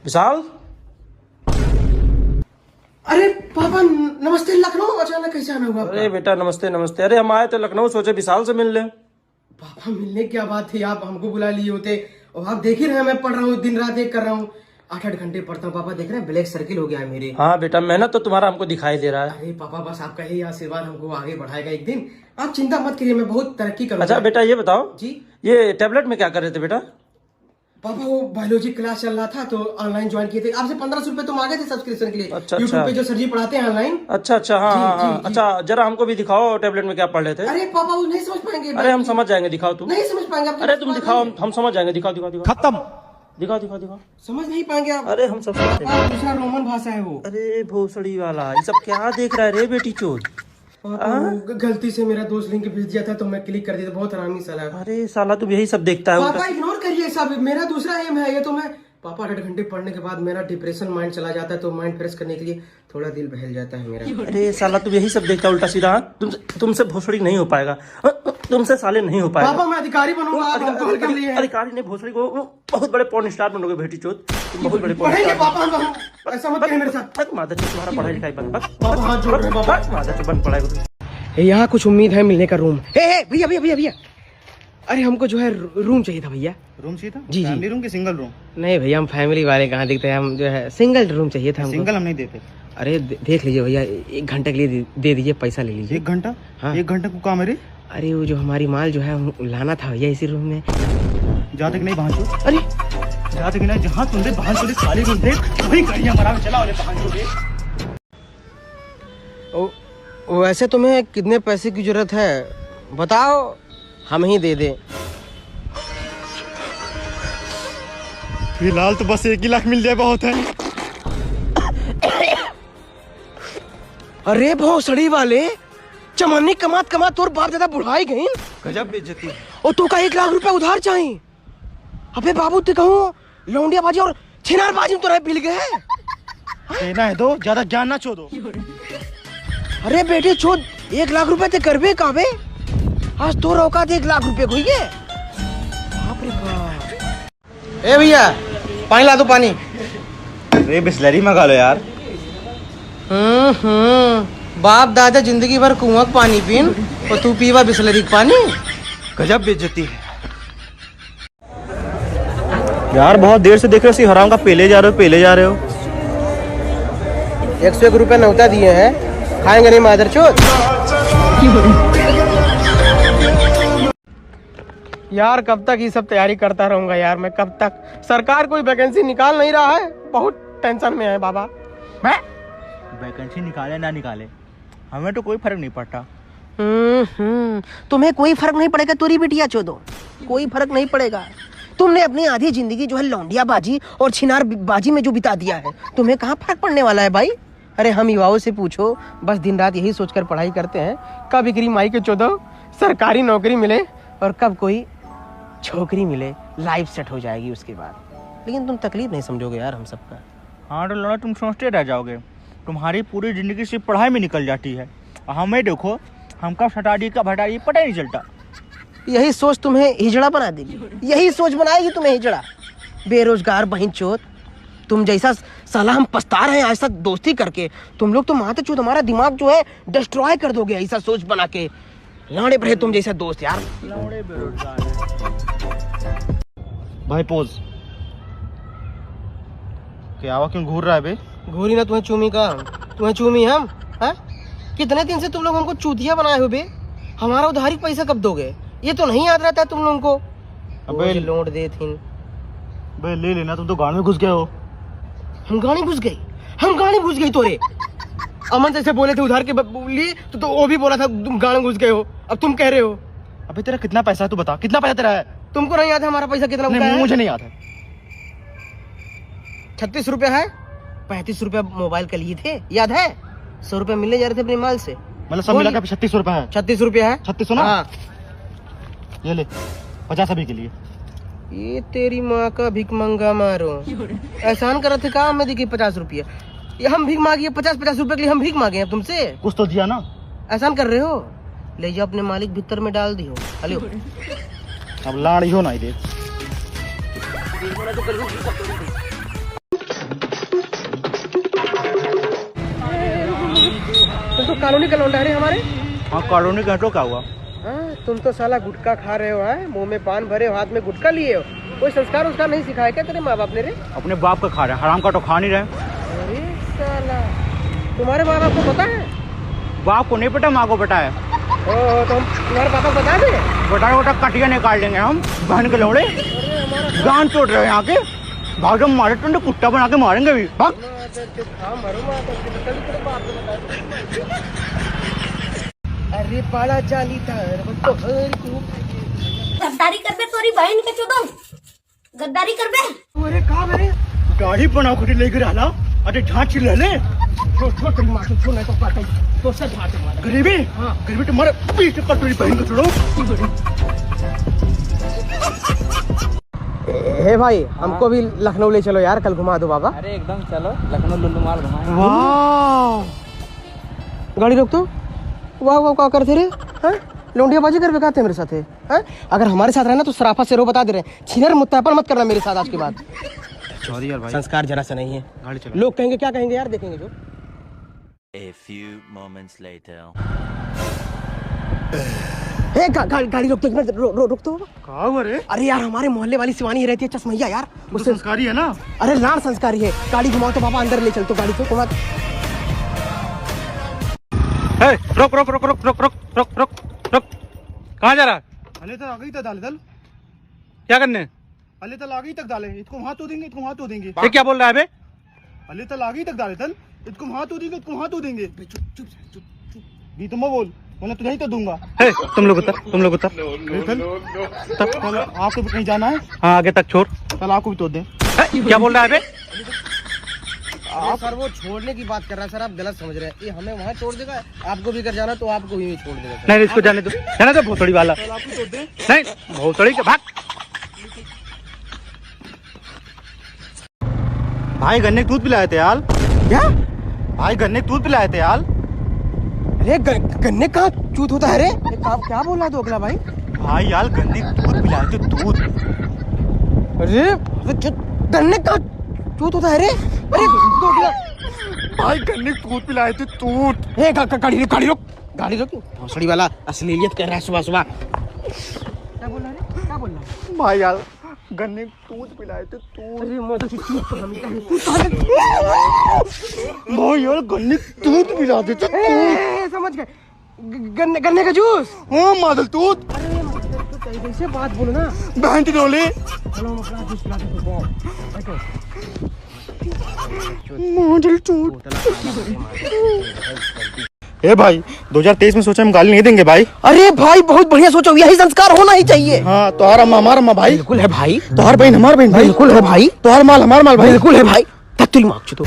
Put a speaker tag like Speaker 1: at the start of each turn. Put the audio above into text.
Speaker 1: विशाल।
Speaker 2: अरे पापा नमस्ते। लखनऊ अचानक कैसे आना हुआ?
Speaker 1: अरे बेटा नमस्ते नमस्ते। अरे हम आए थे लखनऊ, सोचे विशाल से मिल ले।
Speaker 2: पापा मिलने क्या बात थी, आप हमको बुला लिए होते। और आप देख ही रहे हैं मैं पढ़ रहा हूँ, दिन रात एक कर रहा हूँ, 8-8 घंटे पढ़ता हूँ। पापा देख रहे हैं ब्लैक सर्किल हो गया है मेरे।
Speaker 1: हाँ बेटा, मेहनत तो तुम्हारा हमको दिखाई दे रहा है।
Speaker 2: अरे पापा बस आपका यही आशीर्वाद हमको आगे बढ़ाएगा एक दिन। आप चिंता मत करिए, मैं बहुत तरक्की करूंगा।
Speaker 1: अच्छा बेटा ये बताओ
Speaker 2: जी।
Speaker 1: ये टैबलेट में क्या कर रहे थे बेटा?
Speaker 2: पापा वो बायोलॉजी क्लास चल रहा था तो ऑनलाइन ज्वाइन किए थे। आपसे 1500 रुपए तो मांगे थे सब्सक्रिप्शन के लिए।
Speaker 1: अच्छा,
Speaker 2: यूट्यूब
Speaker 1: अच्छा।
Speaker 2: पे जो सर जी पढ़ाते हैं ऑनलाइन।
Speaker 1: अच्छा अच्छा, हाँ
Speaker 2: जी,
Speaker 1: हाँ
Speaker 2: जी,
Speaker 1: हाँ।
Speaker 2: जी।
Speaker 1: अच्छा जरा हमको भी दिखाओ टैबलेट में क्या पढ़ रहे थे।
Speaker 2: अरे पापा वो नहीं समझ पाएंगे।
Speaker 1: अरे हम समझ जाएंगे, दिखाओ तुम।
Speaker 2: नहीं समझ पाएंगे आप।
Speaker 1: अरे तुम दिखाओ, हम समझ जाएंगे। दिखाओ दिखाओ दिखाओ।
Speaker 3: खत्म।
Speaker 1: दिखाओ दिखाओ दिखाओ।
Speaker 2: समझ नहीं पाएंगे आप।
Speaker 1: अरे हम सब समझते हैं।
Speaker 2: दूसरा रोमन भाषा है वो।
Speaker 1: अरे भोसड़ी वाला, ये सब क्या देख रहा है रे बेटी चोद?
Speaker 2: वो गलती से मेरा दोस्त लिंक भेज दिया था तो मैं क्लिक कर दिया था। बहुत आरामी साला।
Speaker 1: अरे साला तुम यही सब देखता है
Speaker 2: पापा
Speaker 1: उल्टा।
Speaker 2: इग्नोर करिए सब, मेरा दूसरा एम है ये तो। मैं पापा 8 घंटे पढ़ने के बाद मेरा डिप्रेशन माइंड चला जाता है तो माइंड फ्रेश करने के लिए थोड़ा दिल बहल जाता है मेरा।
Speaker 1: अरे साला तुम यही सब देखता है उल्टा सीधा। तुमसे भोसड़ी नहीं हो पाएगा, तुमसे साले नहीं हो पाएगा।
Speaker 2: पापा मैं अधिकारी बनूंगा। आप हमको हल्के लिए हैं।
Speaker 1: अधिकारी नहीं, भोसड़ी को बहुत बड़े पॉर्न स्टार बनोगे बेटी चोद। तुम बहुत बड़े पॉर्न
Speaker 2: पढ़ेंगे
Speaker 1: स्टार।
Speaker 2: पापा हम। ऐसा मत कहिए मेरे साथ।
Speaker 1: बस माता चोद, तुम्हारा पढ़ाई लिखाई बंद। बस
Speaker 2: पापा हाथ जोड़ रहे हैं पापा।
Speaker 1: बस माता चोद, बंद पढ़ाई।
Speaker 2: यहाँ कुछ उम्मीद है मिलने का रूम। भैया भैया भैया भैया, अरे हमको जो है रूम चाहिए था भैया।
Speaker 3: रूम चाहिए था?
Speaker 2: जी, जी।
Speaker 3: फैमिली रूम की सिंगल रूम?
Speaker 2: नहीं भैया हम फैमिली वाले कहाँ दिखते हैं, हम जो है सिंगल रूम चाहिए था हमको।
Speaker 3: सिंगल हम नहीं देते।
Speaker 2: अरे देख लीजिए भैया, 1 घंटे के लिए दे दीजिए, पैसा ले लीजिए।
Speaker 3: 1 घंटा?
Speaker 2: हाँ।
Speaker 3: 1 घंटे को काम है रे?
Speaker 2: अरे वो जो हमारी माल जो है लाना था भैया इसी रूम में।
Speaker 3: जहाँ तक नहीं भांचो,
Speaker 2: अरे
Speaker 3: जहाँ तक नहीं, जहाँ तुम दे भांचो दे साली रूम दे, वही गाड़ियाँ मरा चला वाले भांचो दे।
Speaker 2: वैसे तुम्हें कितने पैसे की जरूरत है बताओ, हम ही दे दें।
Speaker 3: फिलहाल तो बस 1 ही लाख मिल जाए बहुत है।
Speaker 2: अरे भोसड़ी वाले, चमन्नी कमात कमात तोर बाप दादा बुढ़ाई गई।
Speaker 3: गजब बेइज्जती।
Speaker 2: और तू का 1 लाख रुपए उधार चाहिए? अबे बाबू ते कहूँ लौंडिया बाजी और छिनार बाजी में तो पिल गए।
Speaker 3: देना है तो ज्यादा ज्ञान ना छोड़ो।
Speaker 2: अरे बेटे छोड़, 1 लाख रुपए ते करबे काबे? आज तो औकात 1 लाख रुपए को ही है। बाप रे बाप। ए भैया पानी ला दो, पानी।
Speaker 3: अरे बिस्लरी मंगा लो यार।
Speaker 2: बाप दादा जिंदगी भर कुआं का पानी पीन और तू पीवा बिस्लरी का पानी।
Speaker 3: गजब बेइज्जती है यार। बहुत देर से देख रहे हो हराम का पेले जा रहे हो, पेले जा रहे हो।
Speaker 2: 101 रुपए नौता दिए हैं, खाएंगे नहीं मादर चोद। यार कब तक ये सब तैयारी करता रहूंगा यार मैं, कब तक? सरकार कोई वैकेंसी निकाल नहीं रहा है, बहुत टेंशन में है बाबा मैं।
Speaker 3: वैकेंसी निकाले ना निकाले हमें तो कोई फर्क नहीं पड़ता।
Speaker 2: तुम्हें कोई फर्क नहीं पड़ेगा तोरी बिटिया चोदो, कोई फर्क नहीं पड़ेगा। तुमने अपनी आधी जिंदगी जो है लौंडिया बाजी और छिनार बाजी में जो बिता दिया है, तुम्हें कहाँ फर्क पड़ने वाला है भाई? अरे हम युवाओं से पूछो, बस दिन रात यही सोचकर पढ़ाई करते हैं कब इकरी माई के चोदो सरकारी नौकरी मिले और कब कोई छोकरी मिले, लाइफ सेट हो जाएगी उसके बाद। लेकिन तुम तकलीफ नहीं समझोगे यार हम सबका।
Speaker 3: हाँ तो लौड़ा, तुम सोचते रह जाओगे। तुम्हारी पूरी जिंदगी सिर्फ पढ़ाई में निकल जाती है। हमें देखो, हम कब हटा कब हटा पता ही नहीं चलता।
Speaker 2: यही सोच तुम्हें हिजड़ा बना देगी, यही सोच बनाएगी तुम्हें हिजड़ा। बेरोजगार बहन चोद, तुम जैसा साला हम पछता रहे हैं ऐसा दोस्ती करके। तुम लोग तो माते चोद हमारा दिमाग जो है डिस्ट्रॉय कर दोगे ऐसा सोच बना के। लाड़े पर तुम जैसा दोस्त यार।
Speaker 3: लौड़े बेरोजगार है। भाई पोज क्या हुआ, क्यों घूर रहा है बे?
Speaker 2: घोरी ना तुम्हें चूमी का, तुम्हें चूमी हम है? कितने दिन से तुम लोग हमको चूतिया बनाए हो बे? हमारा उधारी पैसा कब दोगे? ये तो नहीं याद रहता है तुम लोगों को।
Speaker 3: अबे
Speaker 2: लोड दे थी
Speaker 3: बे ले लेना, तुम तो गाड़ में घुस गए हो।
Speaker 2: हम गाड़ी घुस गई, हम गाड़ी घुस गई तोरे। अमन जैसे बोले थे उधार के लिए तो वो भी बोला था तुम गाड़ी घुस गए हो। अब तुम कह रहे हो।
Speaker 3: अबे तेरा कितना पैसा है तू बता, कितना पैसा तेरा है?
Speaker 2: तुमको नहीं याद है हमारा पैसा कितना
Speaker 3: नहीं, मुझे नहीं याद है।
Speaker 2: 36 रुपया है, 35 रुपया मोबाइल का लिए थे, याद है? 100 रुपया मिलने जा रहे थे अपने माल से।
Speaker 3: मतलब सब मिला के 36 रुपया है।
Speaker 2: 36 रुपया है।
Speaker 3: 36 ना?
Speaker 2: हाँ।
Speaker 3: ये ले 50 अभी के लिए।
Speaker 2: ये तेरी माँ का भिक मंगा मारो। एहसान कर रहे थे काम में देखिए 50 रुपया। ये हम भीख मांगिए 50-50 रुपए के लिए हम भीख मांगे हैं तुमसे।
Speaker 3: कुछ तो दिया ना।
Speaker 2: एहसान कर रहे हो, ले जाओ अपने मालिक भीतर में डाल दियो। हेलो
Speaker 3: अब लाड़ी हो ना दे।
Speaker 2: कॉलोनी का लौंडा है रे हमारे।
Speaker 3: हाँ कॉलोनी का तो क्या हुआ?
Speaker 2: हाँ, तुम तो साला गुटखा खा रहे हो, है मुंह में पान भरे हो, हाथ में गुटखा लिए हो। कोई संस्कार उसका नहीं सिखाया क्या तेरे माँ बाप ने रे?
Speaker 3: अपने बाप का खा रहे हैं, हराम का तो खा नहीं रहे।
Speaker 2: अरे साला, तुम्हारे माँ बाप को पता है?
Speaker 3: बाप को नहीं पता, माँ को पता है।
Speaker 2: ओ, तो हम तुम्हारे पापा को बता दें?
Speaker 3: बता बता कटिया निकाल देंगे हम, बहन के लौड़े। गान तोड़ रहे हैं यहाँ के, भाग जब मारे तो कुत्ता बना के मारेंगे भी। भाग।
Speaker 2: अरे बड़ा जालीदार
Speaker 4: गद्दारी कर बे, तोरी बहन के चुदो गद्दारी कर बे।
Speaker 2: अरे कहाँ बने?
Speaker 3: गाड़ी बना खुद लेकर आना, अरे झांच ले ले।
Speaker 2: छोड़ छोड़ तेरी माँ को, छोड़ नहीं तो काटो तो सब भाग मारा।
Speaker 3: गरीबी, हाँ गरीबी तुम्हारे पीछे पर तेरी बहन को छोड़ो।
Speaker 2: हे भाई, हमको भी लखनऊ ले चलो यार, कल घुमा दो बाबा।
Speaker 5: अरे एकदम चलो, लखनऊ लुल्लू माल घुमाएंगे।
Speaker 3: वाह,
Speaker 2: गाड़ी रोक तो। वाह वाह, क्या करते रे? हैं? लौंडियाबाजी कर बेकाते मेरे साथ है? अगर हमारे साथ रहना तो सराफा से रो बता दे रहे हैं, छीनर मुत्तापन मत करना मेरे साथ आज के बाद।
Speaker 3: सॉरी यार भाई,
Speaker 2: संस्कार जरा सा नहीं है।
Speaker 3: गाड़ी चलो।
Speaker 2: लोग कहेंगे, क्या कहेंगे यार, देखेंगे जो।
Speaker 6: A few moments later.
Speaker 2: हे गाड़ी रोक तो, एक मिनट रोक तो।
Speaker 3: कहाँ हुआ रे?
Speaker 2: अरे यार, हमारे मोहल्ले वाली शिवानी ही रहती है, चश्मैया यार,
Speaker 3: वो संस्कारी है ना।
Speaker 2: अरे लाड़ संस्कारी है। गाड़ी घुमाओ तो पापा, अंदर ले चल तो गाड़ी को घुमा।
Speaker 3: रुक रुक रुक रुक रुक रुक रुक रुक रुक, कहाँ जा रहा?
Speaker 7: अले तक आगे ही तक डाले दल,
Speaker 3: क्या करने?
Speaker 7: अले तक आगे ही तक डाले, इसको वहां तो देंगे, इसको वहां तो देंगे।
Speaker 3: ये क्या बोल रहा है बे?
Speaker 7: अले तक आगे ही तक डाले दल, इसको वहां तो देंगे, इसको वहां तो देंगे। भी तुम बोल, बोला तुझे ही तो दूंगा।
Speaker 3: तुम लोग उतर, तुम लोग उतर।
Speaker 7: कल आपको भी कहीं जाना है,
Speaker 3: हाँ आगे तक छोड़।
Speaker 7: कल आपको भी तो दे।
Speaker 3: क्या बोल रहा है बे?
Speaker 2: आप सर वो छोड़ने की बात कर रहा है सर, आप गलत समझ रहे हैं। ये हमें वहाँ छोड़ देगा, आपको भी कर जाना तो आपको भी छोड़ देगा सर।
Speaker 3: नहीं इसको जाने दो, जाने दो भोसड़ी वाला।
Speaker 7: कल आपको तो दे।
Speaker 3: नहीं भोसड़ी के भाग। भाई गन्ने का दूध पिलाए थे यार।
Speaker 2: क्या?
Speaker 3: भाई गन्ने का दूध पिलाए थे यार।
Speaker 2: अरे गन्ने कहाँ चूत होता है रे? क्या बोल रहा है अगला भाई?
Speaker 3: भाई यार गन्ने का दूध पिलाए थे, दूध।
Speaker 2: अरे गन्ने कहाँ चूत होता है रे? अरे
Speaker 3: भाई गन्ने का दूध पिलाए थे, दूध।
Speaker 2: गाड़ी रोक। भोसड़ी वाला असलियत कह रहा है सुबह सुबह। क्या बोल रहा है? क्या बोल रहा है?
Speaker 3: भाई यार गन्ने का दूध पिलाए थे, दूध।
Speaker 2: अरे मैं तो चुप तो हम
Speaker 3: भाई यार गन्ने का दूध पिलाते थे, दूध।
Speaker 2: समझ गए, गन्ने का जूस।
Speaker 3: हाँ मादल दूध।
Speaker 2: कैसे बात बोलो ना,
Speaker 3: बहन डोले।
Speaker 2: चलो अपना जूस पिला दे तो बैठो।
Speaker 3: मादल दूध। ए भाई 2023 में सोचा हम गाली नहीं देंगे भाई।
Speaker 2: अरे भाई बहुत बढ़िया सोचो, यही संस्कार होना ही चाहिए।
Speaker 3: हाँ तोहार अम्मा हमारा अम्मा भाई।
Speaker 2: बिल्कुल है भाई।
Speaker 3: तोहार बहन हमार बहन भाई।
Speaker 2: बिल्कुल है भाई।
Speaker 3: तोहार माल हमार माल भाई।
Speaker 2: बिल्कुल है भाई। तक तुम मांग तो